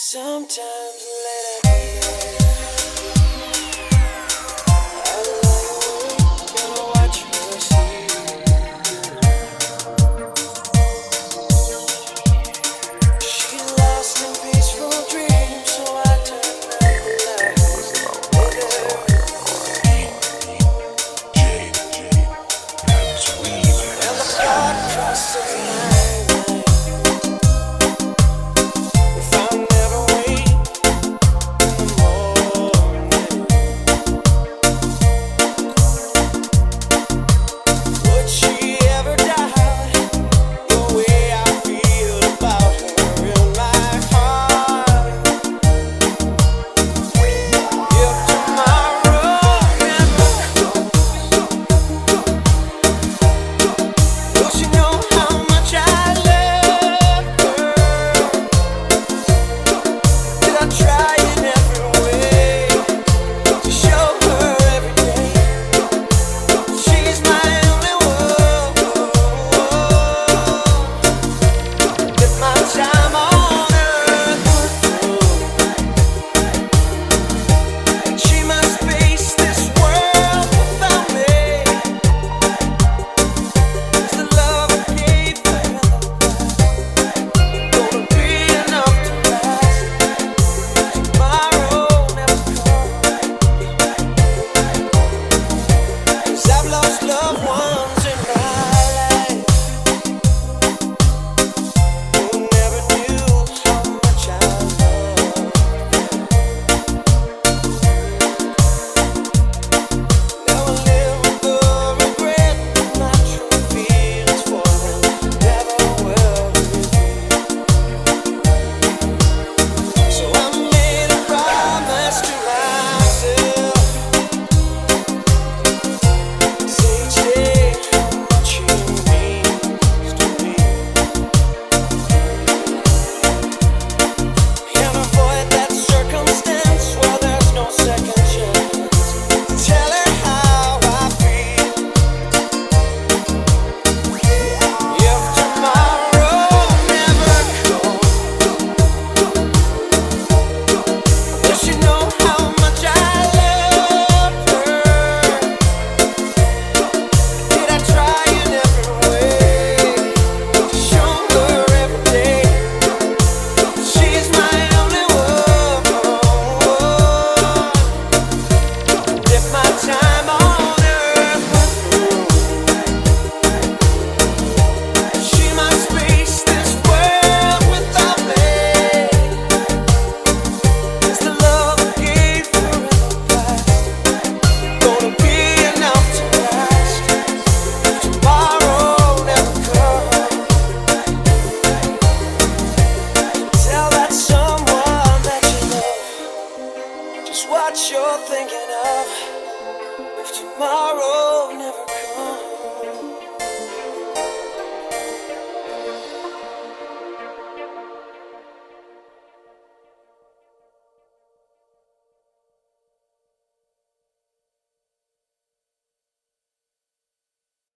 Sometimes late at I lie awake and watch her sleep. She's lost in peaceful dreams, so I turn out the lights. And the thought crosses my mind. If I never wake in the morning, would she ever doubt the way I feel about her in my heart? If tomorrow never comes, will she know how much I love her? Did I try in every way to show her every day she's my only one? If my time on earth were through, she must face this world without me. 'Cause the love I gave her gonna be enough to last. Tomorrow never comes. 'Cause I've lost loved ones in my life who never knew how much I loved them. Now I live with the regret that my true feelings for them never will reveal. So I made a promise to myself. Say each day how much he means to me, and avoid that circumstance where there's no second chance. Tell her how I feel. If tomorrow never comes, will she know how much I love her? Did I try in every way to show her every day she's my only one? If my time on earth were through, she must face this world without me. 'Cause the love I gave her in the past gonna be enough to last. Tomorrow never comes. Tell that someone that you love just what you're thinking of. If tomorrow never comes.